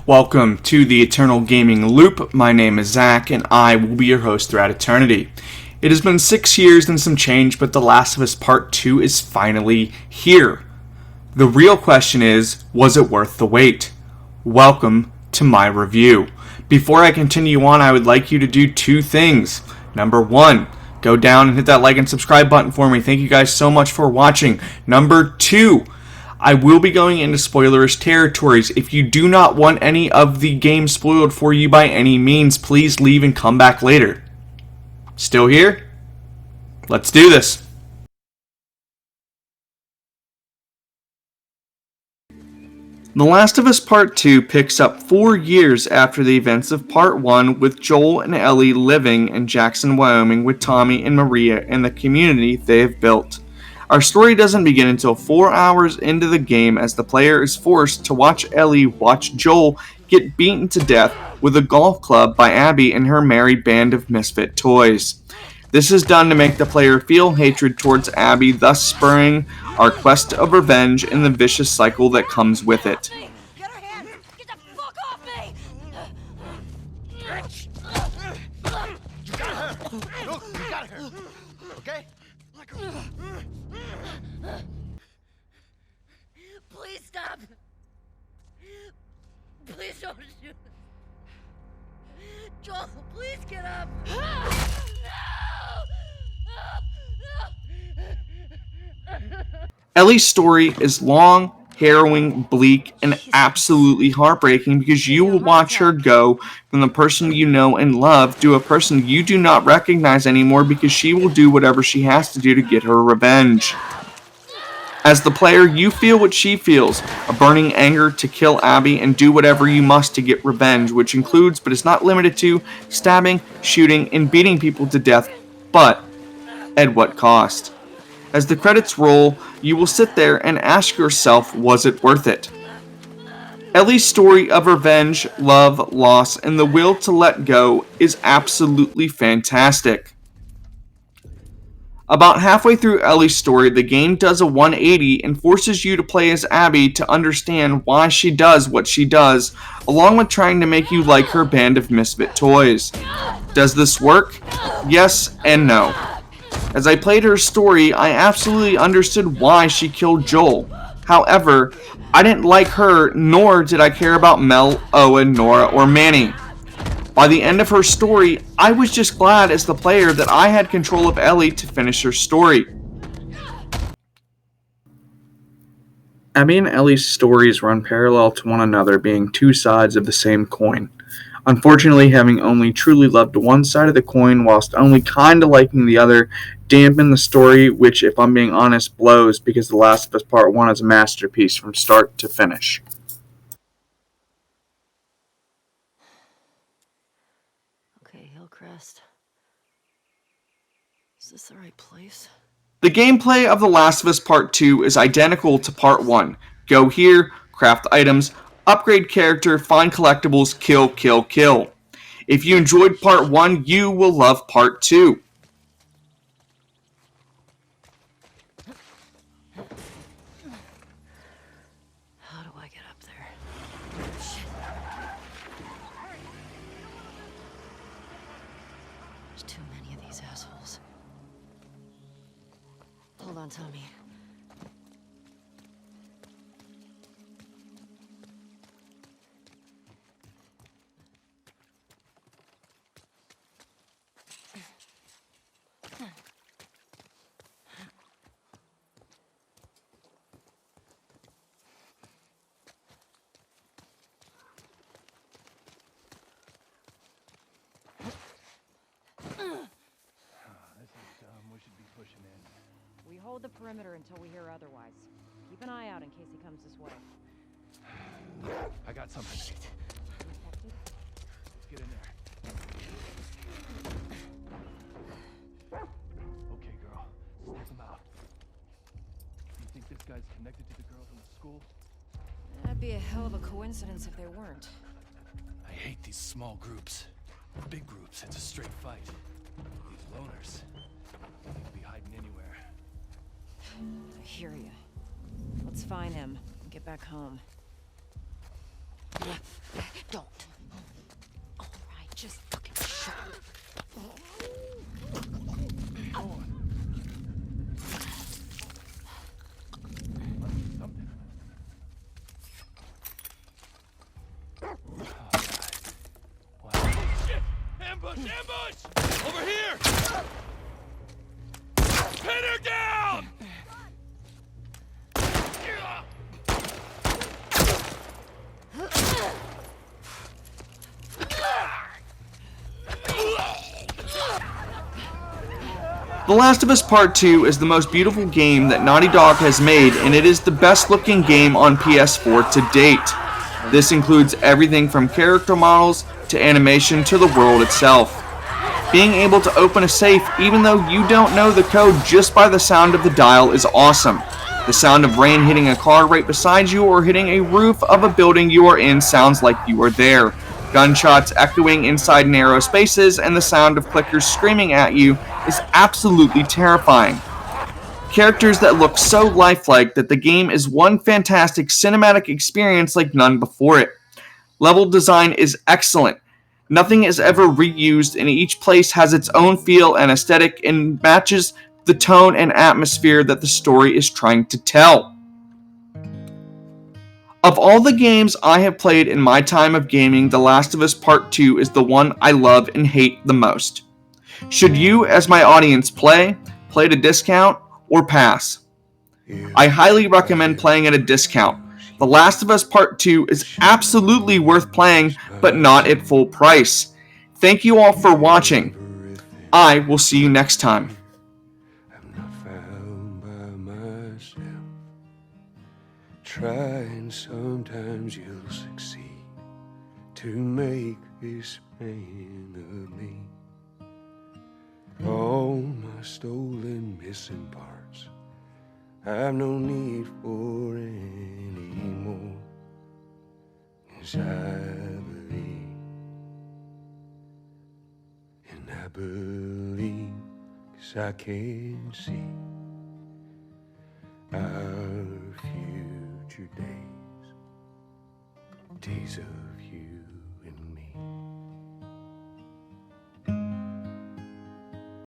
Welcome to the Eternal Gaming Loop. My name is Zach, and I will be your host throughout eternity. It has been 6 years and some change, but The Last of Us Part 2 is finally here. The real question is, was it worth the wait? Welcome to my review. Before I continue on, I would like you to do two things. Number one, go down and hit that like and subscribe button for me. Thank you guys so much for watching. Number two, I will be going into spoilerish territories. If you do not want any of the game spoiled for you by any means, please leave and come back later. Still here? Let's do this. The Last of Us Part 2 picks up 4 years after the events of Part 1, with Joel and Ellie living in Jackson, Wyoming with Tommy and Maria and the community they have built. Our story doesn't begin until 4 hours into the game, as the player is forced to watch Ellie watch Joel get beaten to death with a golf club by Abby and her merry band of misfit toys. This is done to make the player feel hatred towards Abby, thus spurring our quest of revenge and the vicious cycle that comes with it. Get her hand! Get the fuck off me! You got her! Look, you got her! Okay? Please stop! Please don't shoot! Joel, please get up! Ellie's story is long, harrowing, bleak, and absolutely heartbreaking, because you will watch her go from the person you know and love to a person you do not recognize anymore, because she will do whatever she has to do to get her revenge. As the player, you feel what she feels, a burning anger to kill Abby and do whatever you must to get revenge, which includes, but is not limited to, stabbing, shooting, and beating people to death, but at what cost? As the credits roll, you will sit there and ask yourself, was it worth it? Ellie's story of revenge, love, loss, and the will to let go is absolutely fantastic. About halfway through Ellie's story, the game does a 180 and forces you to play as Abby to understand why she does what she does, along with trying to make you like her band of misfit toys. Does this work? Yes and no. As I played her story, I absolutely understood why she killed Joel. However, I didn't like her, nor did I care about Mel, Owen, Nora, or Manny. By the end of her story, I was just glad as the player that I had control of Ellie to finish her story. Abby and Ellie's stories run parallel to one another, being two sides of the same coin. Unfortunately, having only truly loved one side of the coin whilst only kinda liking the other dampened the story, which, if I'm being honest, blows, because The Last of Us Part 1 is a masterpiece from start to finish. Okay, Hillcrest. Is this the right place? The gameplay of The Last of Us Part 2 is identical to Part 1. Go here, craft items, upgrade character, find collectibles, kill, kill, kill. If you enjoyed Part 1, you will love Part 2. How do I get up there? Shit. There's too many of these assholes. Hold on, Tommy. We hold the perimeter until we hear otherwise. Keep an eye out in case he comes this way. I got something. Infected? Let's get in there. Okay, girl. Sniff him out. You think this guy's connected to the girl from the school? That'd be a hell of a coincidence if they weren't. I hate these small groups. Big groups, it's a straight fight. These loners, they could be hiding anywhere. I hear you. Let's find him and get back home. Wow. Shit! Ambush! Ambush! Over here! Pin her down! The Last of Us Part 2 is the most beautiful game that Naughty Dog has made, and it is the best looking game on PS4 to date. This includes everything from character models to animation to the world itself. Being able to open a safe even though you don't know the code just by the sound of the dial is awesome. The sound of rain hitting a car right beside you or hitting a roof of a building you are in sounds like you are there. Gunshots echoing inside narrow spaces and the sound of clickers screaming at you is absolutely terrifying. Characters that look so lifelike that the game is one fantastic cinematic experience like none before it. Level design is excellent. Nothing is ever reused, and each place has its own feel and aesthetic and matches the tone and atmosphere that the story is trying to tell. Of all the games I have played in my time of gaming, The Last of Us Part 2 is the one I love and hate the most. Should you, as my audience, play at a discount, or pass? I highly recommend playing at a discount. The Last of Us Part 2 is absolutely worth playing, but not at full price. Thank you all for watching. I will see you next time. I'm not found by myself. Try and sometimes you'll succeed to make this man of me. All my stolen missing parts I've no need for anymore. 'Cause I believe, and I believe 'cause I can see our future days of